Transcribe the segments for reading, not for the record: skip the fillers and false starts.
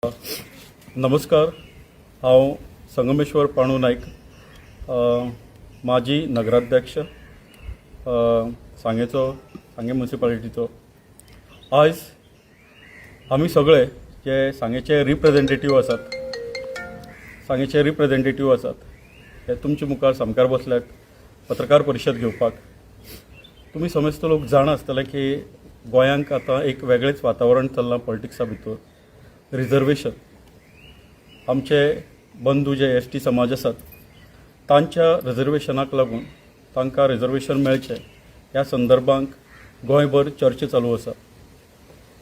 नमस्कार, हांव संगमेश्वर पाणू नायक, माजी नगराध्यक्ष सांगे म्युनिसिपालिटीचो. आज आमी सगळे जे सांगेचे रिप्रेझेंटेटिव्ह आसात हे तुमचे मुखार सामकार बसल्यात पत्रकार परिशद घेवपाक. तुम्ही समेस्त लोक जाण आसतले की गोंयांक आतां एक वेगळेच वातावरण चल्लां पॉलिटिक्सा भितर. रिजर्वेशन, आमचे बंधू जे एसटी समाज आसात तांच्या रिजर्वेशनाक लागून तांकां रिजर्वेशन मेळचें ह्या संदर्भांत गोंयभर चर्चा चालू आसा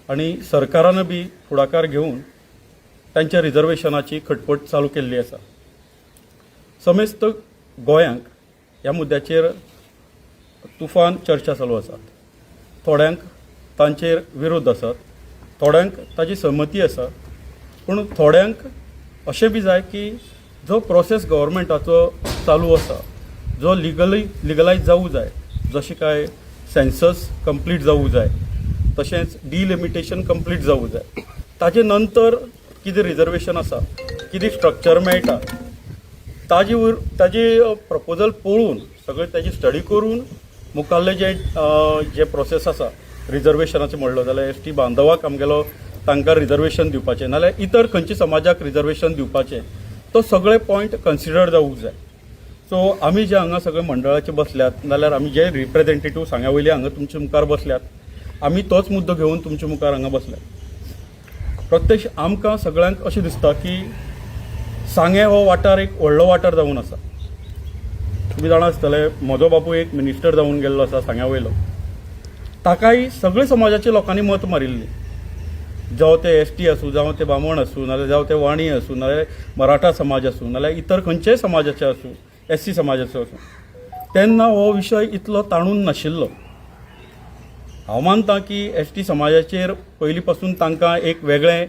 आनी सरकारान बी फुडाकार घेवन तांच्या रिजर्वेशनाची खटपट चालू केल्ली आसा. समेस्त गोंयांक ह्या मुद्द्याचेर तुफान चर्चा चालू आसा. थोड्यांक तांचेर विरोध आसात, थोड्यांक ताची सहमती आसा, पूण थोड्यांक अशें बी जाय की जो प्रोसेस गव्हर्मेंटाचो चालू आसा, जो लिगलायज जावूं जाय, जशें काय सेन्सस कंप्लीट जावूं जाय, तशेंच डिलिमिटेशन कंप्लीट जावूं जाय, ताजे नंतर कितें रिजर्वेशन आसा, कितें स्ट्रक्चर मेळटा, ताजी प्रपोजल पळोवन सगळे ताजी स्टडी करून मुखाल्ले जे प्रोसेस आसा रिजर्वेशनाचें म्हणलो जाल्यार एसटी बांधवाक आमगेलो तांकां रिजर्वेशन दिवपाचें नाल्यार इतर खंयच्या समाजाक रिजर्वेशन दिवपाचें, तो सगळे पॉयंट कन्सिडर जावूंक जाय. सो आमी जे हांगा सगळे मंडळाचे बसल्यात नाल्यार आमी जे रिप्रेझेंटेटिव्ह सांग्या वयले हांगा तुमचे मुखार बसल्यात, आमी तोच मुद्दो घेवन तुमचे मुखार हांगा बसल्यात. प्रत्यक्ष आमकां सगळ्यांक अशें दिसता की सांगे हो वाठार एक व्हडलो वाठार जावन आसा. तुमी जाणा आसतले म्हजो बापूय एक मिनिस्टर जावन गेल्लो आसा सांग्या वयलो. ताकाय सगळे समाजाच्या लोकांनी मत मारिल्ली, जावं ते एसटी आसूं, जावं ते बामण आसूं, नाल्यार जावं ते वाणी आसूं, नाल्यार मराठा समाज आसूं, नाल्यार इतर खंयचेय समाजाचे आसूं, एससी समाजाचो आसूं. तेन्ना हो विशय इतलो ताणून नाशिल्लो. हांव मानतां की एसटी समाजाचेर पयलीं पासून तांकां एक वेगळें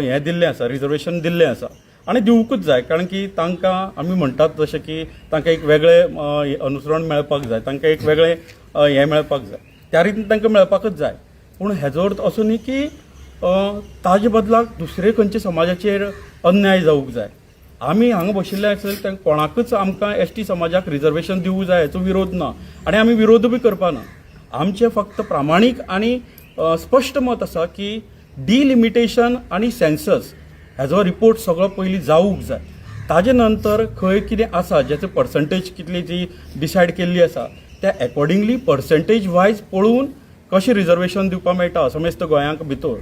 हें दिल्लें आसा, रिजर्वेशन दिल्लें आसा आनी दिवूंकूच जाय. कारण की तांकां आमी म्हणटात जशें की तांकां एक वेगळें अनुसरण मेळपाक जाय, तांकां एक वेगळें हें मेळपाक जाय, त्या रितीन तांकां मेळपाकच जाय. पूण हेजो अर्थ असो न्ही की ताजे बदलाक दुसरे खंयचे समाजाचेर अन्याय जावूंक जाय. आमी हांगा बशिल्ले आसत तें कोणाकूच आमकां एसटी समाजाक रिजर्वेशन दिवूं जाय हेचो विरोध ना आनी आमी विरोध बी करपाना. आमचें फक्त प्रामाणीक आनी स्पश्ट मत आसा की डिलिमिटेशन आनी सेन्सस हेजो रिपोर्ट सगळो पयलीं जावूंक जाय. ताजे नंतर खंय कितें आसा जेचो पर्संटेज कितली जी डिसायड केल्ली आसा त्या अकॉर्डिंगली पर्संटेज वायज पळोवन कशें रिजर्वेशन दिवपाक मेळटा समेस्त गोंयांक भितर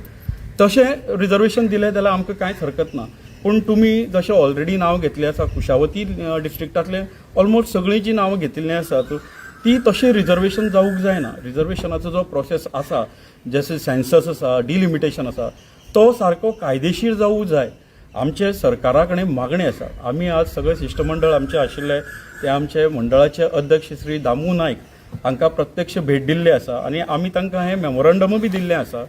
तशें रिजर्वेशन दिलें जाल्यार आमकां कांयच हरकत ना. पूण तुमी जशें ऑलरेडी नांव घेतलें आसा, कुशावती डिस्ट्रिक्टांतले ऑलमोस्ट सगळीं जीं नांवां घेतिल्लीं आसात ती तशें रिजर्वेशन जावूंक जायना. रिजर्वेशनाचो जो प्रोसेस आसा, जशें सेन्सस आसा, डिलिमिटेशन आसा, तो सारको कायदेशीर जावूंक जाय. आमचे सरकारा कडेन मागणी आसा. आमी आज सगळे शिष्टमंडळ आमचे आशिल्ले ते आमचे मंडळाचे अध्यक्ष श्री दामू नायक हांकां प्रत्यक्ष भेट दिल्ली आसा आनी आमी तांकां हें मेमोरंडम बी दिल्लें आसा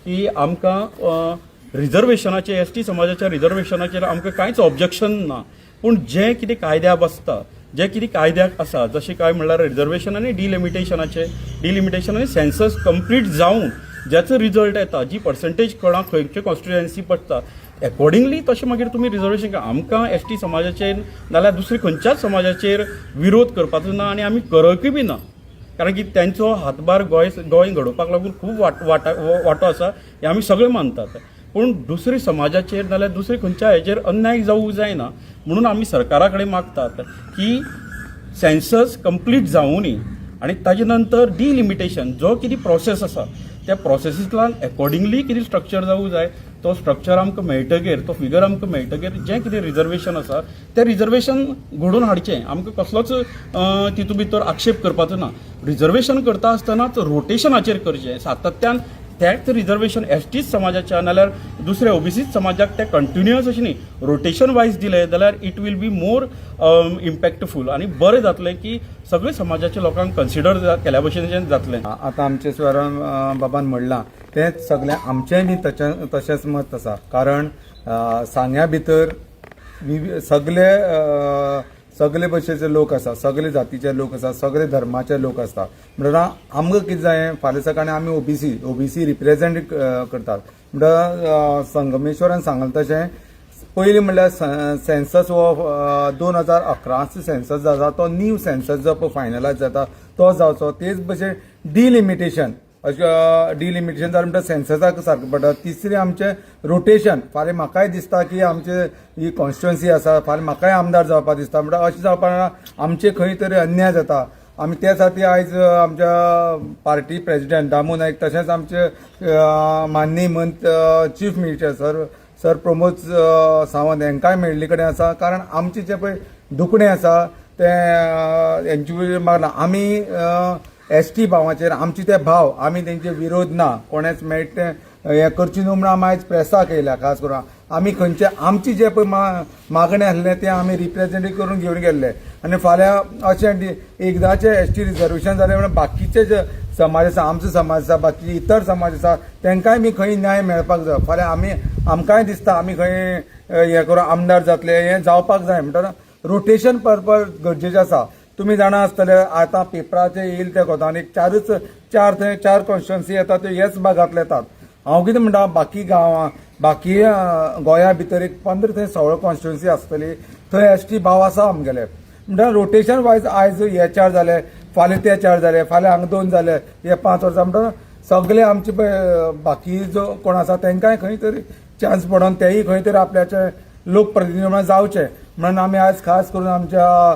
की आमकां रिजर्वेशनाचेर, एसटी समाजाच्या रिजर्वेशनाचेर आमकां कांयच ऑब्जेक्शन ना. पूण जें कितें कायद्याक बसता, जें कितें कायद्याक आसा, जशें काय म्हणल्यार रिजर्वेशन आनी डिलिमिटेशन आनी सेन्सस कंप्लीट जावन ज्याचो रिजल्ट येता, जी पर्संटेज कोणाक खंयचे कॉन्स्टिट्युएन्सी पडटा अकॉर्डिंगली तशें मागीर तुमी रिजर्वेशन. आमकां एसटी समाजाचेर नाल्यार दुसरे खंयच्याच समाजाचेर विरोध करपाचो ना आनी आमी करकय बी ना. कारण की त्यांचो हातभार गोंय घडोवपाक लागून खूब वांटो आसा हें आमी सगळे मानतात. पूण दुसरे समाजाचेर नाल्यार दुसरे खंयच्या हेचेर अन्याय जावूंक जायना म्हणून आमी सरकारा कडेन मागतात की सेन्सस कंप्लीट जावूनी आनी ताजे नंतर डिलिमिटेशन जो कितें प्रोसेस आसा त्या प्रोसेसींतल्यान अकॉर्डिंगली कितें स्ट्रक्चर जावूंक जाय, तो स्ट्रक्चर आमकां मेळटकीर, तो फिगर आमकां मेळटकीर जें कितें रिजर्वेशन आसा तें रिजर्वेशन घडोवन हाडचें. आमकां कसलोच तितून भितर आक्षेप करपाचो ना. रिजर्वेशन करता आसतनाच रोटेशनाचेर करचें. सातत्यान तेच रिजर्वेशन एसटीच समाजाच्या नाल्यार दुसऱ्या ओबीसीच समाजाक ते कंटिन्युअस अशें न्ही, रोटेशन वायज दिलें जाल्यार it will be more impactful आनी बरें जातलें की सगळे समाजाच्या लोकांक कन्सिडर केल्या भशेन जातलें. आतां आमचे स्वरण बाबान म्हणलां तेंच सगळें आमचेंय न्ही तशेंच मत आसा. कारण सांग्या भितर सगळे सगळे भशेचे लोक आसा, सगळे जातीचे लोक आसा, सगळे धर्माचे लोक आसता. म्हणल्यार आमकां कितें जाय, फाल्यां सकाळी आमी ओबीसी रिप्रेझेंट करतात. म्हणल्यार संगमेश्वरान सांगलें तशें पयलीं म्हणल्यार सेन्सस हो 2011 सेन्सस जो आसा तो न्यू सेन्सस जो पळय फायनलायज जाता तो जावचो. तेच भशेन डिलिमिटेशन डिलिमिटेशन जालें म्हणटा सेन्ससाक सारकें पडटा. तिसरी आमचें रोटेशन. फाल्यां म्हाकाय दिसता की आमचे ही कॉन्स्टिट्युएन्सी आसा, फाल्यां म्हाकाय आमदार जावपाक दिसता. म्हणटा अशें जावपाक ना, आमचे खंय तरी अन्याय जाता. आमी त्या खातीर आयज आमच्या पार्टी प्रेसिडेंट दामू नायक तशेंच आमचे माननीय chief minister sir Pramod Sawant हांकांय मेळिल्ले कडेन आसा. कारण आमचे जे पळय दुखणें आसा ते हेंचे मागला. आमी ST भावाचेर आमचे ते भाव आमी तेंचे विरोध ना, कोणेच मेळट हें करची न्हू म्हणून आमी आयज प्रेसाक येयल्या. खास करून आमी खंयचे आमचे जे पळय मागणे आसले ते आमी रिप्रेझेंट करून घेवन गेल्ले. आनी फाल्यां अशें एकदांचे ST रिजर्वेशन जालें म्हणून बाकीचे जे समाज आसा, आमचो समाज आसा, बाकी इतर समाज आसा तांकांय बी खंय न्याय मेळपाक जाय. फाल्यां आमकांय दिसता आमी खंय हें करून आमदार जातले, हें जावपाक जाय. म्हणटा रोटेशन पर्पज गरजेचें आसा. तुम्ही जाणा आसतले आतां पेपराचेर येयले ते कोतान एक चार कॉन्स्टिट्युएन्सी येतात त्यो ह्याच भागांतले येतात. हांव कितें म्हणटा, बाकी गांवां बाकी गोंया भितर एक 15 ते 16 कॉन्स्टिट्युएन्सी आसतली, थंय ST भाव आसा आमगेले. म्हणटा रोटेशन वायज आयज हे 4 जाले, फाल्यां ते 4 जाले, फाल्यां हांगा 2 जाले, हे 5 वर्सां. म्हणटा सगळे आमचे बाकी जो कोण आसा तांकांय खंय तरी चान्स पडोन तेय खंय तरी आपल्याचे लोकप्रतिनिधी म्हणून जावचे म्हणून आमी आयज खास करून आमच्या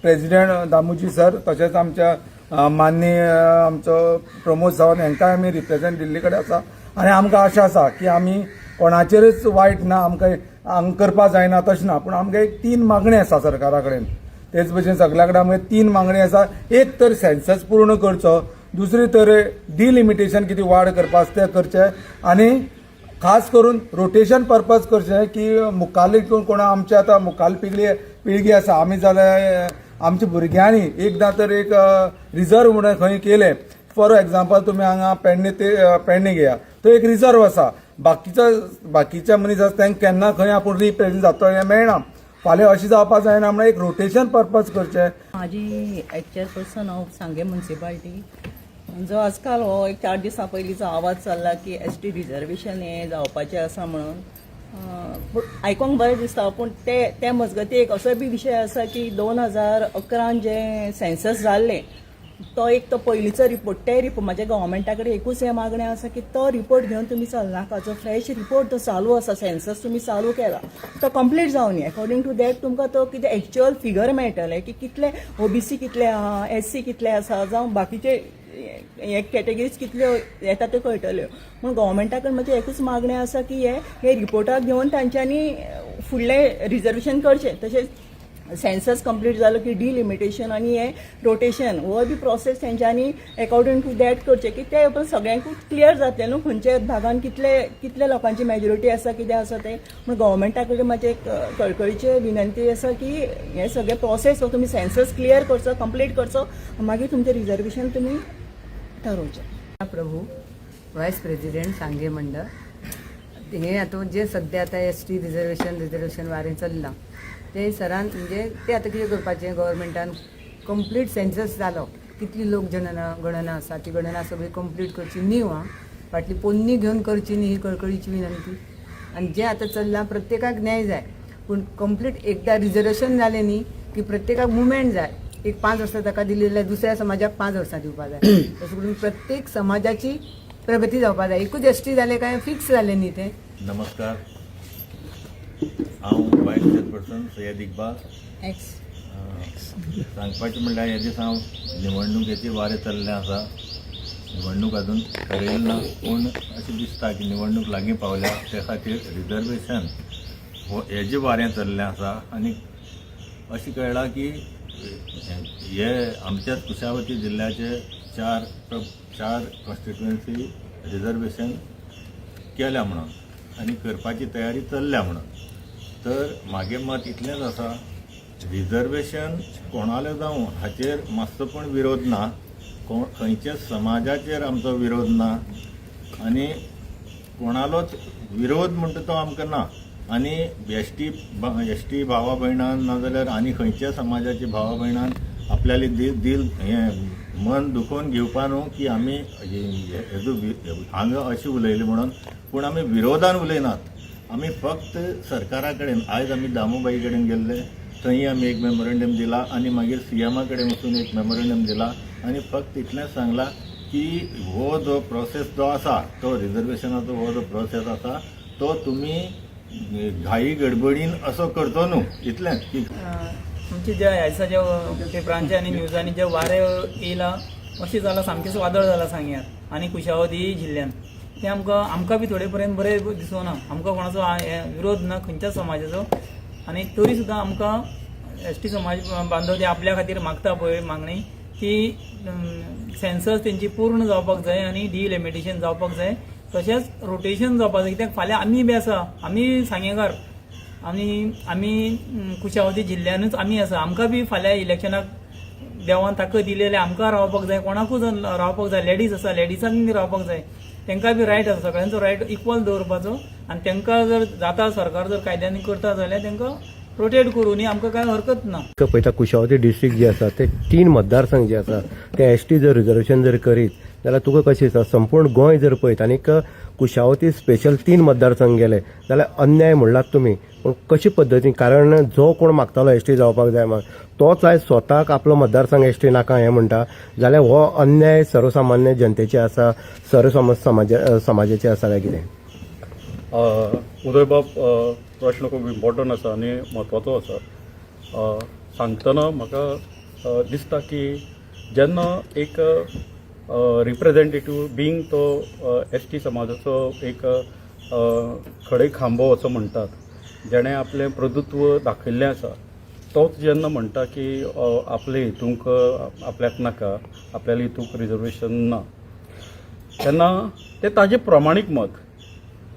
प्रेसिडेंट दामूजी सर तशेंच आमच्या माननीय आमचो प्रमोद सावंत हांकांय आमी रिप्रेझेंट दिल्ले कडेन आसा. आनी आमकां आशा आसा की आमी कोणाचेरच वायट ना, आमकां हांगा करपाक जायना तशें ना. पूण आमकां एक 3 मागणी आसा सरकारा कडेन. तेच भशेन सगल्या कडेन आमकां 3 मागणी आसा. एक तर सेन्सस पूर्ण करचो, दुसरी तर डिलिमिटेशन कितें वाड करपाक तें करचें, आनी खास करून रोटेशन पर्पज करचें की मुखाल्ली कोण आमचे आतां मुखाल पिळगी आसा, आमी जाल्यार आमच्या भुरग्यांनी एकदां तर एक रिजर्व म्हणून खंय केलें. फॉर एग्जाम्पल तुमी हांगा पेडणे घेया, थंय एक रिजर्व आसा. बाकीचे मनीस आसा तांकां केन्ना खंय आपूण रिप्रेझेंट जातो हें मेळना. फाल्यां अशें जावपाक जायना म्हणून एक रोटेशन पर्पज करचें. माझी चेअरपर्सन ऑफ सांगे म्युन्सिपालिटी जो आजकाल हो एक 4 दिसां पयलींचो आवाज चल्ला की ST रिजर्वेशन हें जावपाचें आसा म्हणून आयकोंक बरें दिसता. पूण ते मजगती एक असो बी विशय आसा की 2011 जे सेन्सस जाल्ले तो एक तो पयलींचो रिपोर्ट ते रिपोर्ट म्हाज्या गव्हर्मेंटा कडेन एकूच हें मागणें आसा की तो रिपोर्ट घेवन तुमी चलनाका. जो फ्रेश रिपोर्ट तो चालू आसा, सेन्सस तुमी चालू केला तो कंप्लीट जावन अकॉर्डिंग टू दॅट तुमकां तो कितें एक्च्युअल फिगर मेळटले की कितले OBC कितले आहा, SC कितले आसा, जावं बाकीचे हे कॅटेगरीज कितल्यो येता त्यो कळटल्यो. म्हणून गव्हर्मेंटा कडेन म्हजी एकूच मागणें आसा की हे रिपोर्टाक घेवन तांच्यांनी फुडलें रिजर्वेशन करचें. तशेंच सेन्सस कंप्लीट जालो की डिलिमिटेशन आनी हे रोटेशन हो बी प्रोसेस तेंच्यांनी अकॉर्डिंग टू दॅट करचें की ते सगळ्यांकूच क्लियर जातलें न्हू खंयच्या भागान कितले लोकांची मेजॉरिटी आसा कितें आसा तें. म्हणून गव्हर्मेंटा कडेन म्हाजें एक कळकळीची विनंती आसा की हे सगळे प्रोसेस हो तुमी सेन्सस क्लियर करचो, कंप्लीट करचो, मागीर तुमचें रिजर्वेशन तुमी ठरवचें. प्रभू वायस प्रेसिडेंट सांगे मंडळ हे आता जे सध्या आता ST रिजर्वेशन वारें चल्लां ते सरान म्हणजे ते आतां कितें करपाचें गव्हर्मेंटान कंप्लीट सेन्सस जालो, कितली लोक गणना आसा ती गणना सगळी कंप्लीट करची न्ही. फाटली पोन्नी घेवन करची न्ही ही कळकळीची विनंती. आनी जें आतां चल्लां प्रत्येकाक न्याय जाय, पूण कंप्लीट एकदां रिजर्वेशन जालें न्ही की प्रत्येकाक मुवमेंट जाय. एक 5 वर्सां ताका दिली जाल्यार दुसऱ्या समाजाक 5 वर्सां दिवपाक जाय. तशें करून प्रत्येक समाजाची प्रगती जावपाक जाय. एकूच ST जालें काय फिक्स जालें न्ही तें. नमस्कार, हांव वायस चेअरपर्सन सय्यद इकबाल. सांगपाचें म्हणल्यार हे दीस हांव निवडणुकेची वारें चल्लें आसा. निवडणूक अजून ठरयली ना, पूण अशें दिसता की निवडणूक लागीं पावल्या ते खातीर रिजर्वेशन हेजें वारें चल्लें आसा. आनी अशें कळ्ळां की हे आमच्याच कुशावती जिल्ल्याचे 4 कॉन्स्टिट्युएन्सी रिजर्वेशन केल्या म्हणून आनी करपाची तयारी चल्ल्या म्हणून. तर म्हागे मत इतलेंच आसा, रिजर्वेशन कोणालें जावं हाचेर मातसो पण विरोध ना, खंयच्याच समाजाचेर आमचो विरोध ना आनी कोणालोच विरोध म्हणटा तो आमकां ना. आनी एस टी भावा भयणान नाजाल्यार आनी खंयच्या समाजाची भावा भयणान आपल्याली दिल हें मन दुखोवन घेवपा न्हू की आमी हांगा अशें उलयलें म्हणून, पूण आमी विरोधान उलयनात। आमी फक्त सरकारा कडेन आयज आमी दामोबाई कडेन गेल्ले, थंय आमी एक मेमोरेंडम दिला आनी मागीर सीएमा कडेन वचून एक मेमोरेंडम दिला आनी फक्त इतलेंच सांगलां की हो जो प्रोसेस जो आसा तो रिजर्वेशनाचो हो जो प्रोसेस आसा तो तुमी घाई गडबडीन असो करचो न्हू, इतलेंच की आमचे जे ह्या पेपरांचे आनी न्यूजांनी जे वारे येयला अशें जालां, सामकेंच वादळ जालां सांग्यार आनी कुशावती जिल्ल्यान। ते आमकां बी थोडे पर्यंत बरें दिसना, आमकां कोणाचो विरोध ना खंयच्याच समाजाचो, आनी तरी सुद्दां आमकां एस टी समाज बांधव ते आपल्या खातीर मागता पळय मागणी की सेन्सस तेंची पूर्ण जावपाक जाय आनी डिलिमिटेशन जावपाक जाय, तशेंच रोटेशन जावपाक जाय। कित्याक फाल्यां आमी बी आसा, आमी सांगेकार आमी कुशावती जिल्ल्यानूच आमी आसा, आमकां बी फाल्यां इलेक्शनाक देवान ताकद दिली जाल्यार आमकां रावपाक जाय, कोणाकूच रावपाक जाय। लेडीज आसा, लेडीजांक बी रावपाक जाय, तांकां बी रायट आसा, सगळ्यांचो रायट इक्वल दवरपाचो आनी तांकां जर जाता सरकार जर कायद्यांनी करता जाल्यार तांकां रोटेट करूनी आमकां कांय हरकत ना। पळयता कुशावती डिस्ट्रिक्ट जे आसा ते 3 मतदारसंघ जे आसा ते एस टी जर रिजर्वेशन जर करीत जाल्यार तुका कशें दिसता संपूर्ण गोंय जर पळयत आनीक कुशावती स्पेशल 3 मतदारसंघ गेले जाल्यार अन्याय म्हणलात तुमी, पूण कशे पद्दतीन, कारण जो कोण मागतालो एस टी जावपाक जाय म्हण तोच आयज स्वताक आपलो मतदारसंघ एस टी नाका हें म्हणटा जाल्यार हो अन्याय सर्वसामान्य जनतेचे आसा, समाजाचे आसा काय कितें? उदय बाब, प्रश्न खूब इम्पॉर्टंट आसा आनी म्हत्वाचो आसा। सांगतना म्हाका दिसता की जेन्ना एक रिप्रेझेंटेटीव बींग तो एस टी समाजाचो एक खडे खांबो असो म्हणटात, जेणे आपलें प्रभुत्व दाखयल्लें आसा, तोच जेन्ना म्हणटा की आपले हितूंक आपल्याक नाका, आपल्याल्या हितूंक रिजर्वेशन ना, तेन्ना तें ताजें प्रमाणीक मत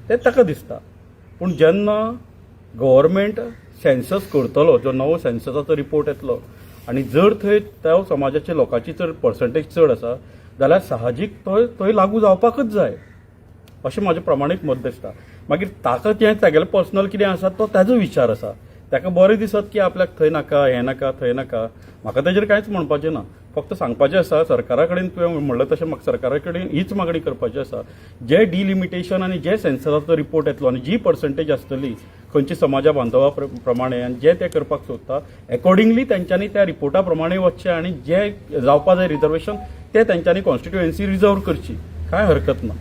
तें ताका दिसता। पूण जेन्ना गव्हर्मेंट सेन्सस करतलो, जो नवो सेन्ससाचो रिपोर्ट येतलो आनी जर थंय त्या समाजाच्या लोकांची जर पर्संटेज चड आसा जाल्यार साहजीक थंय लागू जावपाकच जाय अशें म्हाजें प्रमाणीक मत दिसता। मागीर ताका जें तागेलें पर्सनल कितें आसा तो ताजो विचार आसा, ताका बरें दिसत की आपल्याक थंय नाका, हें नाका, थंय नाका, म्हाका ताजेर कांयच म्हणपाचें ना। फक्त सांगपाचें आसा सरकारा कडेन, तुवें म्हणलें तशें म्हाका सरकारा कडेन हीच मागणी करपाची आसा, जे डिलिमिटेशन आनी जे सेन्ससाचो रिपोर्ट येतलो आनी जी पर्संटेज आसतली खंयची समाजा बांधवा प्रमाणे आनी जे ते करपाक सोदता एकॉर्डिंगली तेंच्यांनी त्या रिपोर्टा प्रमाणे वचचें आनी जे जावपा जाय रिजर्वेशन ते तेंच्यांनी कॉन्स्टिट्युएन्सी रिजर्व करची, कांय हरकत ना।